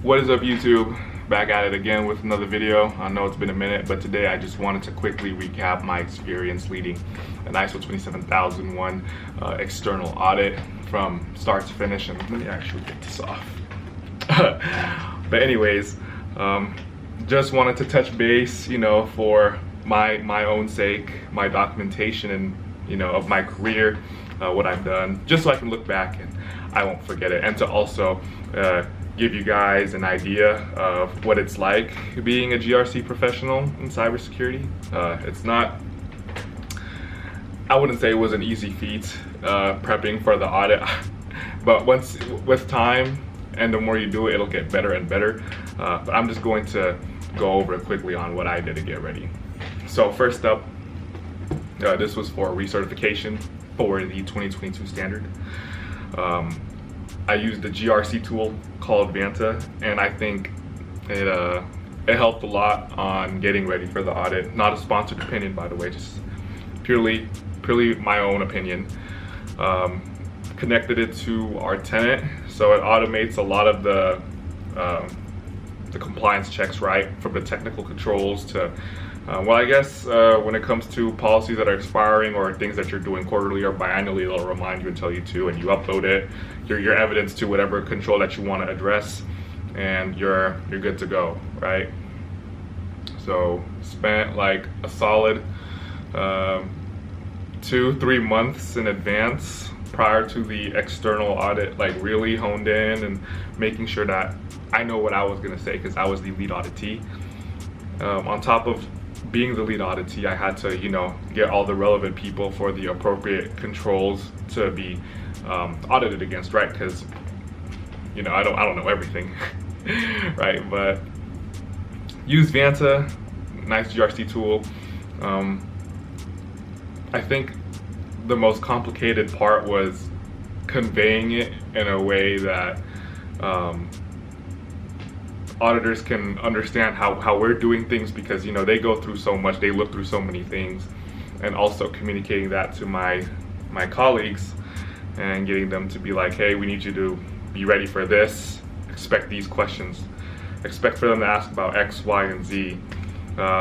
What is up, YouTube? Back at it again with another video. I know it's been a minute, but today I just wanted to quickly recap my experience leading an ISO 27001 external audit from start to finish. And let me actually get this off. But anyways, just wanted to touch base, for my own sake, my documentation and of my career, what I've done, just so I can look back and I won't forget it, and to also give you guys an idea of what it's like being a GRC professional in cybersecurity. It's not, I wouldn't say it was an easy feat prepping for the audit, but with time and the more you do it, it'll get better and better. But I'm just going to go over quickly on what I did to get ready. So first up, this was for recertification for the 2022 standard. I used a GRC tool called Vanta, and I think it helped a lot on getting ready for the audit. Not a sponsored opinion, by the way, just purely my own opinion. Connected it to our tenant, so it automates a lot of the compliance checks, right, from the technical controls to well, I guess when it comes to policies that are expiring or things that you're doing quarterly or biannually, it'll remind you and tell you to, and you upload it, your evidence to whatever control that you want to address, and you're good to go, right? So spent like a solid 2-3 months in advance prior to the external audit, like really honed in and making sure that I know what I was gonna say, because I was the lead auditee. On top of being the lead auditee, I had to, get all the relevant people for the appropriate controls to be audited against, right? Because, I don't know everything, right? But use Vanta, nice GRC tool. I think the most complicated part was conveying it in a way that auditors can understand how we're doing things, because they go through so much, they look through so many things, and also communicating that to my colleagues and getting them to be like, hey, we need you to be ready for this, expect these questions, expect for them to ask about X, Y, and Z.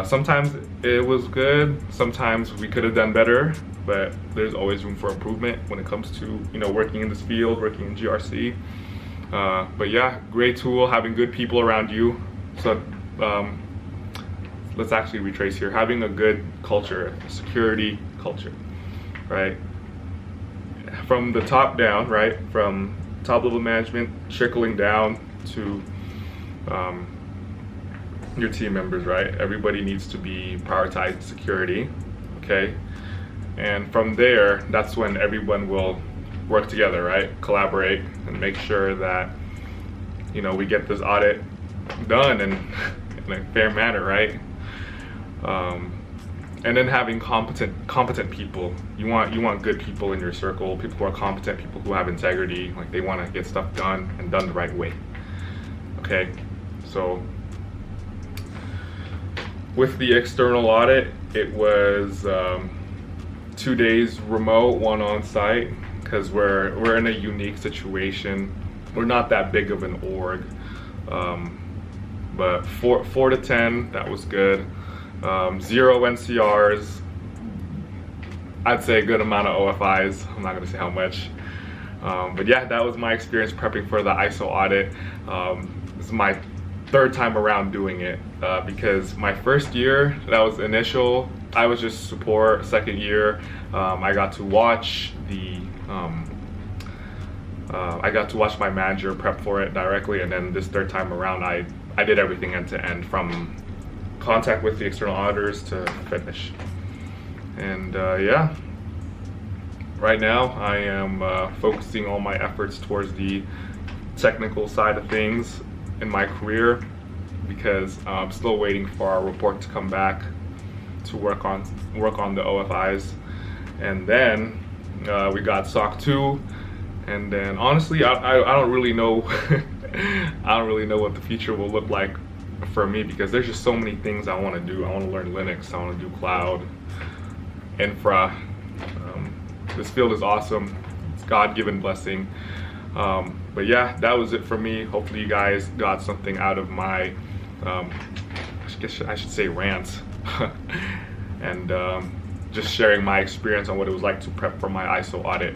Sometimes it was good, sometimes we could have done better, but there's always room for improvement when it comes to working in this field, working in GRC. But yeah, great tool, having good people around you. So let's actually retrace here. Having a good culture, security culture, right? From the top down, right? From top level management, trickling down to your team members, right? Everybody needs to be prioritized security, okay? And from there, that's when everyone will work together, right? Collaborate and make sure that we get this audit done in a fair manner, right? And then having competent people. You want good people in your circle, people who are competent, people who have integrity, like they want to get stuff done and done the right way. Okay, so with the external audit, it was 2 days remote, 1 on site, because we're in a unique situation. We're not that big of an org, but 4 to 10, that was good. 0 NCRs, I'd say a good amount of OFIs. I'm not gonna say how much, but yeah, that was my experience prepping for the ISO audit. This is my 3rd time around doing it, because my first year, that was initial, I was just support. 2nd year, I got to watch my manager prep for it directly, and then this 3rd time around, I did everything end to end, from contact with the external auditors to finish. And yeah, right now I am focusing all my efforts towards the technical side of things in my career, because I'm still waiting for our report to come back to work on the OFIs, and then we got SOC 2, and then honestly I don't really know I don't really know what the future will look like for me, because there's just so many things I want to do. I want to learn Linux, I want to do cloud, infra. This field is awesome, it's God-given blessing. But yeah, that was it for me. Hopefully you guys got something out of my, I guess I should say rants, and just sharing my experience on what it was like to prep for my ISO audit.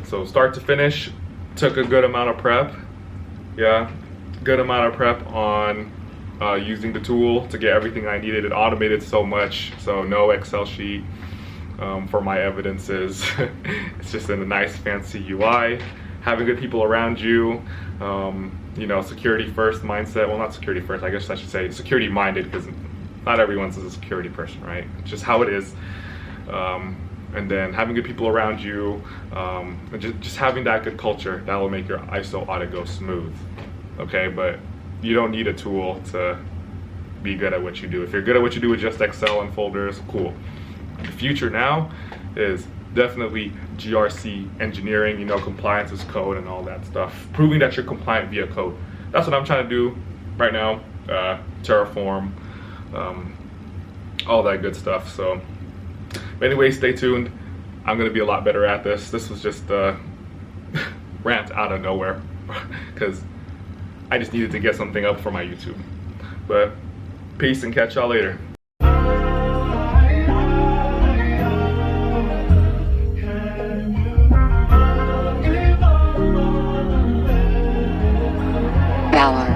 So start to finish, took a good amount of prep. Yeah, good amount of prep on using the tool to get everything I needed. It automated so much, so no Excel sheet for my evidences. It's just in a nice fancy UI. Having good people around you, you know, security first mindset. Well, not security first, I guess I should say security minded, because not everyone's a security person, right? It's just how it is. And then having good people around you, and just having that good culture, that will make your ISO audit go smooth. Okay, but you don't need a tool to be good at what you do. If you're good at what you do with just Excel and folders, cool. The future now is definitely GRC engineering, you know, compliance is code and all that stuff. Proving that you're compliant via code. That's what I'm trying to do right now. Terraform, all that good stuff. So anyway, stay tuned. I'm gonna be a lot better at this. This was just a rant out of nowhere because I just needed to get something up for my YouTube. But peace and catch y'all later. Power.